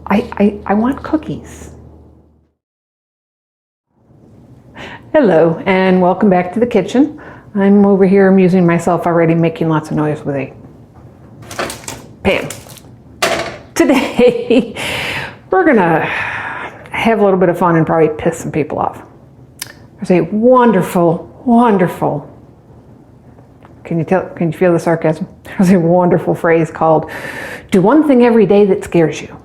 I want cookies. Hello, and welcome back to the kitchen. I'm over here amusing myself already, making lots of noise with a pan. Today, we're gonna have a little bit of fun and probably piss some people off. There's a wonderful, can you feel the sarcasm? There's a wonderful phrase called, do one thing every day that scares you.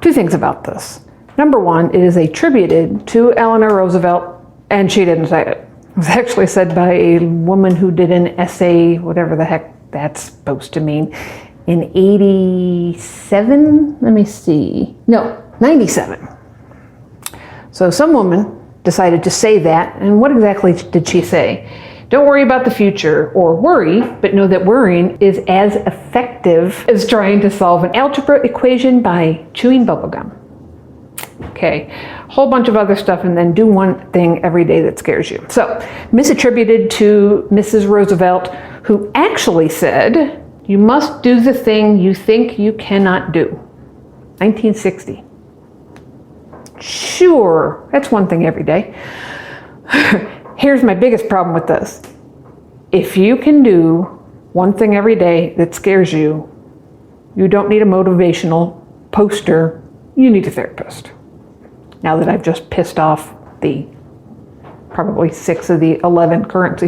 Two things about this. Number one, it is attributed to Eleanor Roosevelt, and she didn't say it. It was actually said by a woman who did an essay, whatever the heck that's supposed to mean, in 87? Let me see. No, 97. So some woman decided to say that, and what exactly did she say? Don't worry about the future, or worry, but know that worrying is as effective as trying to solve an algebra equation by chewing bubblegum. Okay, a whole bunch of other stuff, and then do one thing every day that scares you. So, misattributed to Mrs. Roosevelt, who actually said, you must do the thing you think you cannot do. 1960. Sure, that's one thing every day. Here's my biggest problem with this. If you can do one thing every day that scares you, you don't need a motivational poster, you need a therapist. Now that I've just pissed off the probably 6 of the 11 current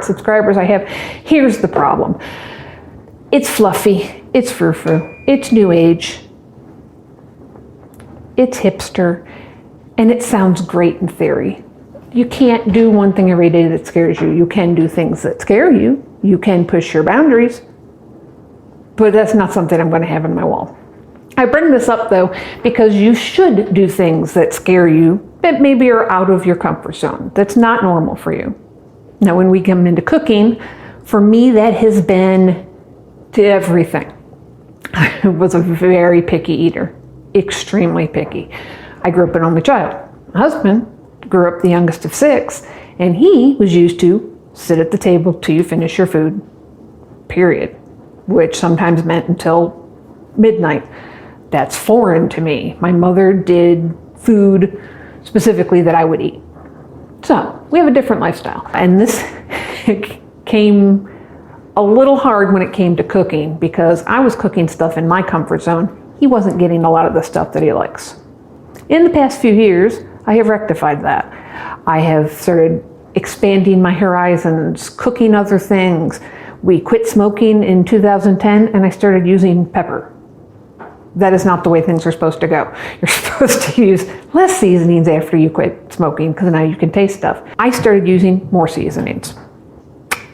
subscribers I have, here's the problem. It's fluffy, it's frou-frou, it's new age, it's hipster, and it sounds great in theory. You can't do one thing every day that scares you. You can do things that scare you. You can push your boundaries, but that's not something I'm going to have on my wall. I bring this up though, because you should do things that scare you that maybe are out of your comfort zone. That's not normal for you. Now, when we come into cooking, for me, that has been to everything. I was a very picky eater, extremely picky. I grew up an only child. My husband grew up the youngest of 6, and he was used to sit at the table till you finish your food, period, which sometimes meant until midnight. That's foreign to me. My mother did food specifically that I would eat. So we have a different lifestyle. And this came a little hard when it came to cooking, because I was cooking stuff in my comfort zone. He wasn't getting a lot of the stuff that he likes. In the past few years, I have rectified that. I have started expanding my horizons, cooking other things. We quit smoking in 2010, and I started using pepper. That is not the way things are supposed to go. You're supposed to use less seasonings after you quit smoking, because now you can taste stuff. I started using more seasonings.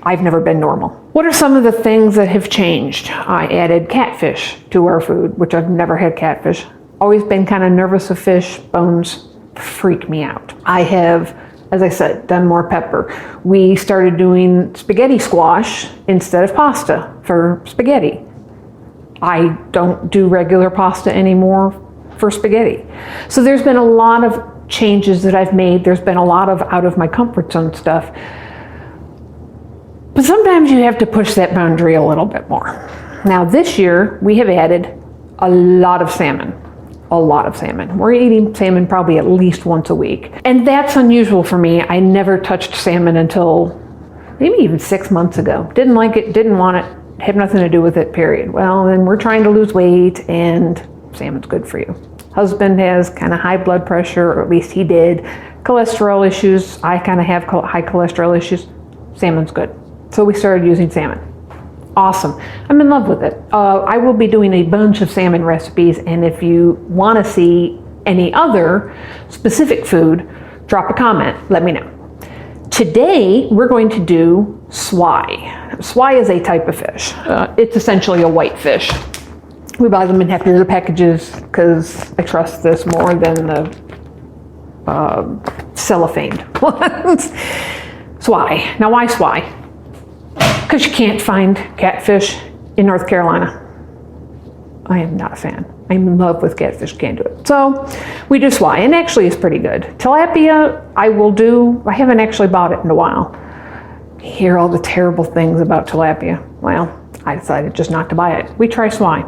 I've never been normal. What are some of the things that have changed? I added catfish to our food, which I've never had catfish. Always been kind of nervous of fish. Bones freak me out. I have, as I said, done more pepper. We started doing spaghetti squash instead of pasta for spaghetti. I don't do regular pasta anymore for spaghetti. So there's been a lot of changes that I've made. There's been a lot of out of my comfort zone stuff. But sometimes you have to push that boundary a little bit more. Now this year, we have added a lot of salmon. A lot of salmon. We're eating salmon probably at least once a week. And that's unusual for me. I never touched salmon until maybe even 6 months ago. Didn't like it, didn't want it, had nothing to do with it, period. Well, then we're trying to lose weight, and salmon's good for you. Husband has kind of high blood pressure, or at least he did. Cholesterol issues. I kind of have high cholesterol issues. Salmon's good. So we started using salmon. Awesome. I'm in love with it. I will be doing a bunch of salmon recipes, and if you want to see any other specific food, drop a comment. Let me know. Today, we're going to do swai. Swai is a type of fish. It's essentially a white fish. We buy them in heftier packages because I trust this more than the cellophane ones. Swai. Now, why swai? Because you can't find catfish in North Carolina. I am not a fan. I'm in love with catfish, can't do it. So we do swai, and actually it's pretty good. Tilapia, I haven't actually bought it in a while. You hear all the terrible things about tilapia. Well, I decided just not to buy it. We try swai.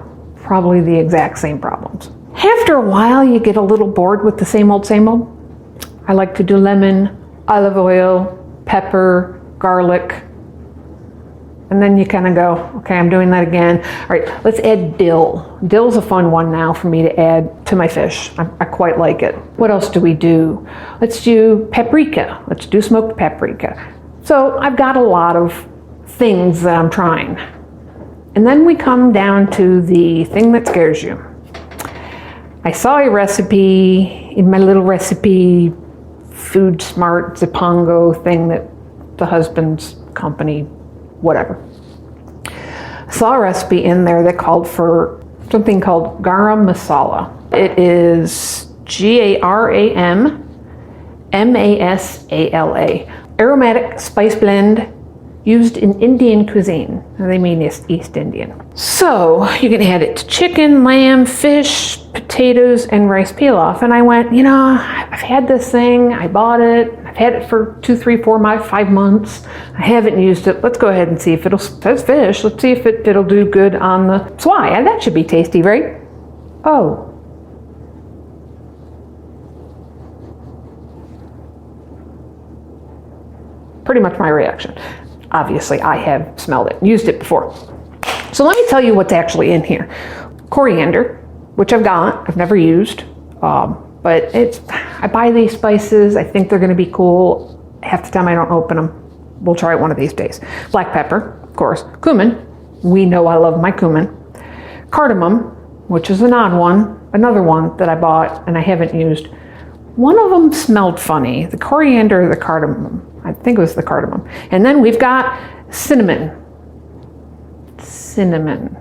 probably the exact same problems. After a while, you get a little bored with the same old, same old. I like to do lemon, olive oil, pepper, garlic. And then you kind of go, okay, I'm doing that again. All right, let's add dill. Dill's a fun one now for me to add to my fish. I quite like it. What else do we do? Let's do paprika. Let's do smoked paprika. So I've got a lot of things that I'm trying. And then we come down to the thing that scares you. I saw a recipe in my little recipe Food Smart Zipango thing that the husband's company, whatever. I saw a recipe in there that called for something called garam masala. It is GARAM MASALA. Aromatic spice blend used in Indian cuisine. Now they mean East Indian. So you can add it to chicken, lamb, fish, potatoes, and rice pilaf. And I went, I've had this thing, I bought it, I've had it for 2, 3, 4, 5 months. I haven't used it. Let's go ahead and see if says fish. Let's see if it'll do good on the swai. And that should be tasty, right? Oh. Pretty much my reaction. Obviously, I have smelled it and used it before. So let me tell you what's actually in here. Coriander, which I've never used, but I buy these spices. I think they're gonna be cool. Half the time I don't open them. We'll try it one of these days. Black pepper, of course. Cumin, we know I love my cumin. Cardamom, which is an odd one, another one that I bought and I haven't used. One of them smelled funny, the coriander or the cardamom. I think it was the cardamom. And then we've got cinnamon. Cinnamon.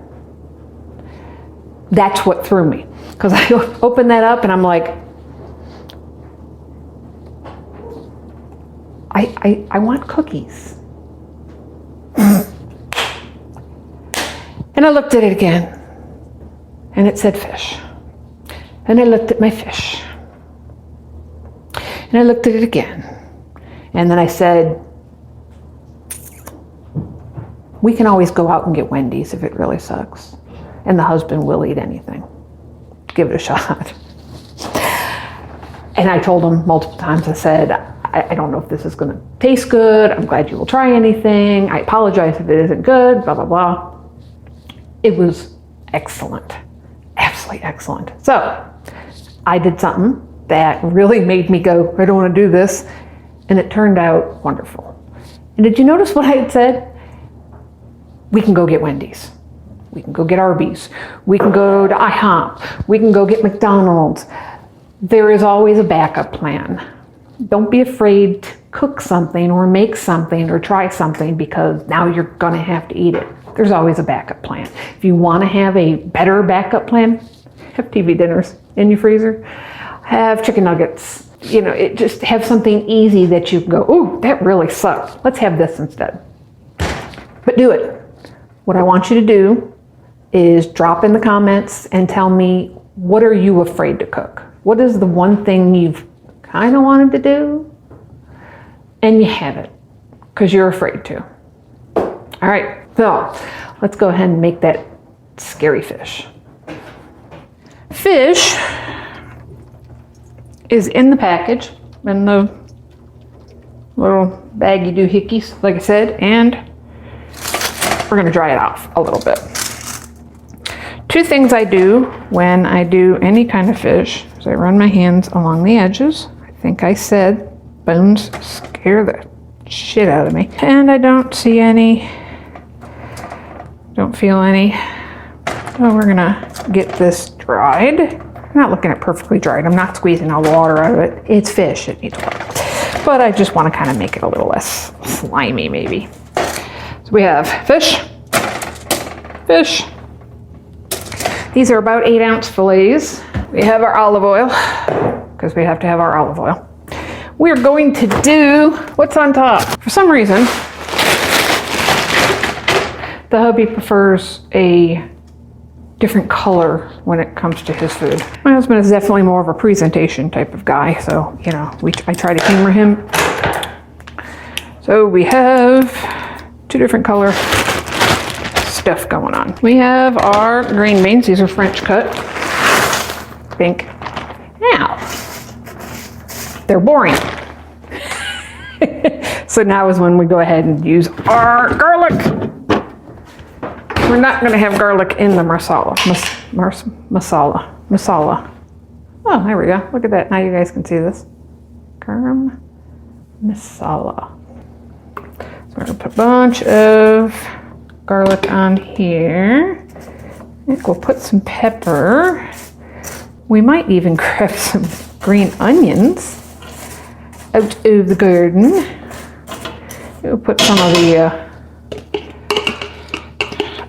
That's what threw me. Because I opened that up and I'm like, I want cookies. And I looked at it again. And it said fish. And I looked at my fish. And I looked at it again. And then I said, we can always go out and get Wendy's if it really sucks. And the husband will eat anything. Give it a shot. And I told him multiple times, I said, I don't know if this is going to taste good. I'm glad you will try anything. I apologize if it isn't good, blah, blah, blah. It was excellent. Absolutely excellent. So I did something that really made me go, I don't want to do this. And it turned out wonderful. And did you notice what I had said? We can go get Wendy's. We can go get Arby's. We can go to IHOP. We can go get McDonald's. There is always a backup plan. Don't be afraid to cook something or make something or try something because now you're gonna have to eat it. There's always a backup plan. If you wanna have a better backup plan, have TV dinners in your freezer. Have chicken nuggets. Just have something easy that you can go, ooh, that really sucked. Let's have this instead. But do it. What I want you to do is drop in the comments and tell me, what are you afraid to cook? What is the one thing you've kind of wanted to do and you haven't because you're afraid to? All right, so let's go ahead and make that scary fish. Fish is in the package, in the little baggy doohickeys, like I said, and we're gonna dry it off a little bit. 2 things I do when I do any kind of fish is I run my hands along the edges. I think I said bones scare the shit out of me. And I don't see any, don't feel any. So we're gonna get this dried. I'm not looking at perfectly dried. I'm not squeezing all the water out of it. It's fish, it needs water. But I just want to kind of make it a little less slimy maybe. So we have fish. These are about 8-ounce fillets. We have our olive oil, because we have to have our olive oil. We're going to do what's on top. For some reason, the hubby prefers a different color when it comes to his food. My husband is definitely more of a presentation type of guy, so I try to humor him. So we have 2 different color stuff going on. We have our green beans. These are French cut. Pink. Now, they're boring. So now is when we go ahead and use our garlic. We're not going to have garlic in the masala. Masala. Oh, there we go. Look at that. Now you guys can see this. Garam masala. So we're going to put a bunch of garlic on here. I think we'll put some pepper. We might even grab some green onions out of the garden. We'll put some of the,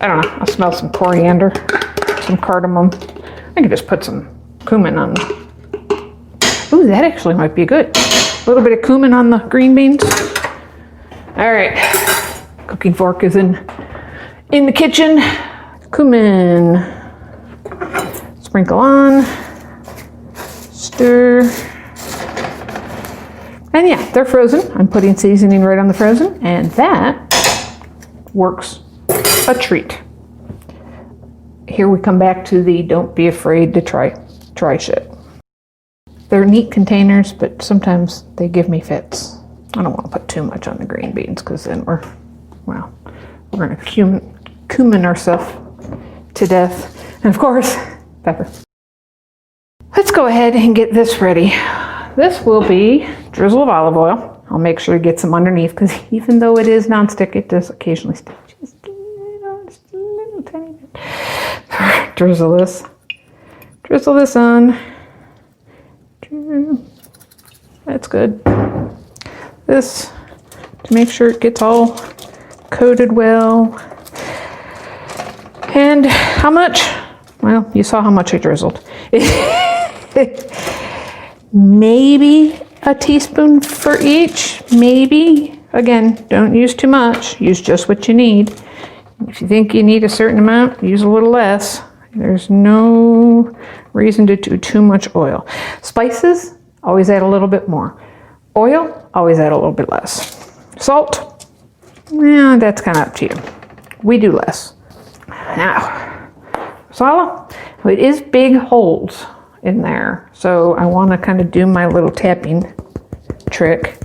I don't know, I'll smell some coriander, some cardamom. I could just put some cumin on. Ooh, that actually might be good. A little bit of cumin on the green beans. All right, cooking fork is in the kitchen. Cumin, sprinkle on, stir. And yeah, they're frozen. I'm putting seasoning right on the frozen, and that works a treat. Here we come back to the don't be afraid to try shit. They're neat containers, but sometimes they give me fits. I don't want to put too much on the green beans because then we're going to cumin ourselves to death. And of course, pepper. Let's go ahead and get this ready. This will be drizzle of olive oil. I'll make sure to get some underneath because even though it is nonstick, it does occasionally stick just a little tiny bit. Drizzle this on. That's good. This to make sure it gets all coated well. And how much? Well, you saw how much I drizzled. Maybe a teaspoon for each, maybe. Again, don't use too much. Use just what you need. If you think you need a certain amount, use a little less. There's no reason to do too much oil. Spices, always add a little bit more. Oil, always add a little bit less. Salt, yeah, that's kind of up to you. We do less. Now, masala, it is big holes in there, so I want to kind of do my little tapping trick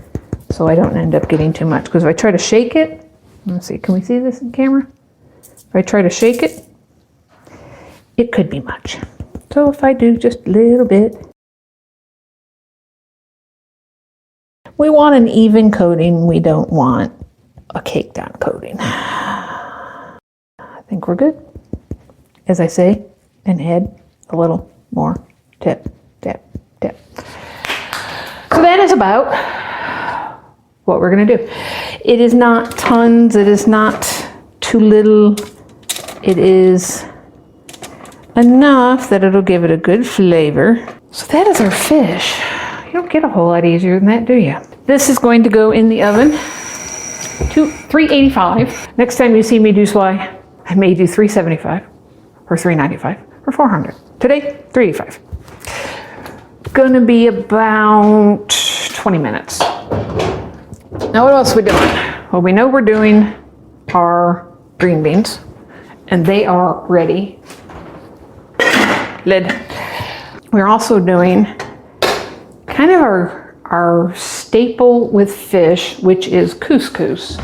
so I don't end up getting too much, because if I try to shake it, let's see, can we see this in camera? If I try to shake it, it could be much. So if I do just a little bit, we want an even coating, we don't want a caked on coating. I think we're good, as I say, and add a little more. Tap, tap, tap. So that is about what we're going to do. It is not tons. It is not too little. It is enough that it'll give it a good flavor. So that is our fish. You don't get a whole lot easier than that, do you? This is going to go in the oven to 385. Next time you see me do swai, I may do 375 or 395 or 400. Today, 385. Gonna be about 20 minutes. Now what else are we doing? Well, we know we're doing our green beans and they are ready. Lid. We're also doing kind of our staple with fish, which is couscous.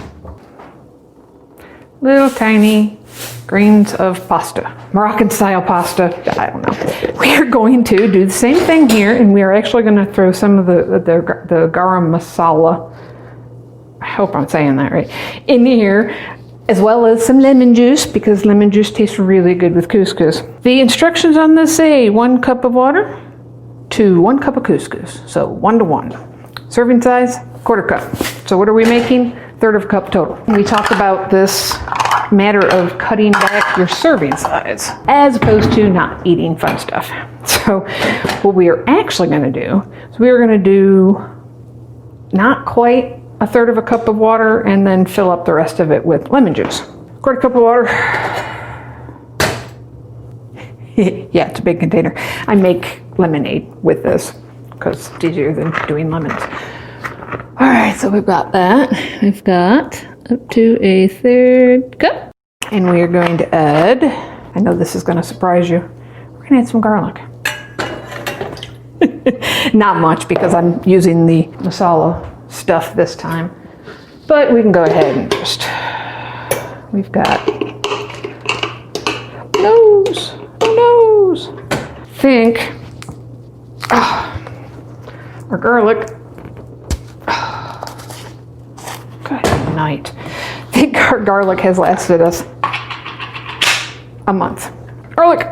Little tiny grains of pasta, Moroccan style pasta. I don't know. We are going to do the same thing here, and we are actually going to throw some of the garam masala, I hope I'm saying that right, in here, as well as some lemon juice, because lemon juice tastes really good with couscous. The instructions on this say 1 cup of water to 1 cup of couscous, so 1 to 1. Serving size, 1/4 cup. So what are we making? 1/3 cup total. We talked about this matter of cutting back your serving size as opposed to not eating fun stuff. So what we are actually going to do is we are going to do not quite 1/3 cup of water and then fill up the rest of it with lemon juice. 1/4 cup of water. Yeah, it's a big container. I make lemonade with this because it's easier than doing lemons. All right, so we've got that. We've got up to 1/3 cup. And we are going to add, I know this is going to surprise you, we're going to add some garlic. Not much because I'm using the masala stuff this time. But we can go ahead and just, we've got, who knows? I think our garlic, good night. I think our garlic has lasted us a month. Garlic.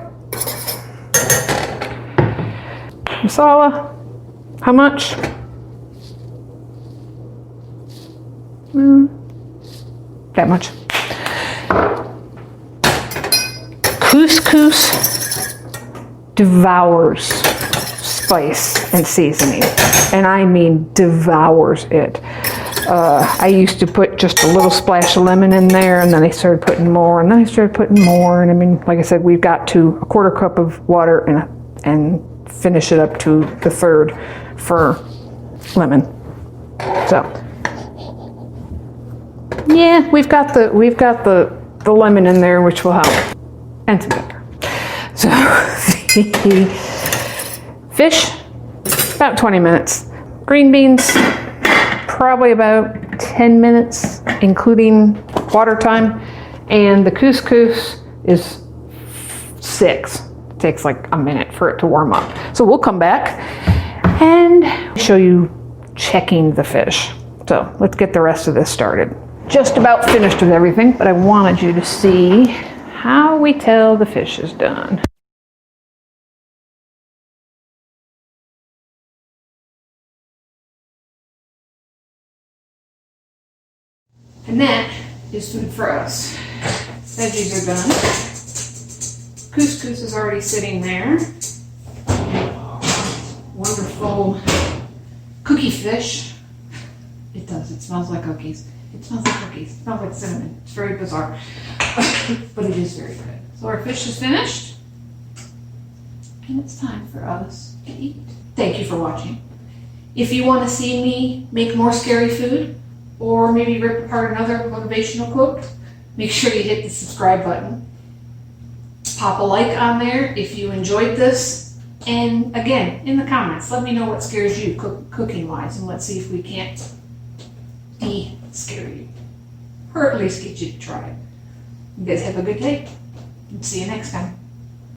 Masala, how much? That much. Couscous devours spice and seasoning, and I mean devours it. I used to put just a little splash of lemon in there, and then I started putting more, and then I started putting more, and I mean, like I said, we've got to a quarter cup of water and finish it up to the third for lemon. So yeah, we've got the lemon in there, which will help, and some pepper. So the fish, about 20 minutes. Green beans, probably about 10 minutes, including water time. And the couscous is 6. It takes like a minute for it to warm up. So we'll come back and show you checking the fish. So let's get the rest of this started. Just about finished with everything, but I wanted you to see how we tell the fish is done. And that is food for us. Veggies are done. Couscous is already sitting there. Wonderful cookie fish. It does, it smells like cookies. It smells like cookies. It smells like cinnamon. It's very bizarre, but it is very good. So our fish is finished, and it's time for us to eat. Thank you for watching. If you want to see me make more scary food, or maybe rip apart another motivational quote, make sure you hit the subscribe button. Pop a like on there if you enjoyed this. And again, in the comments, let me know what scares you cooking-wise, and let's see if we can't de-scare you. Or at least get you to try it. You guys have a good day. See you next time.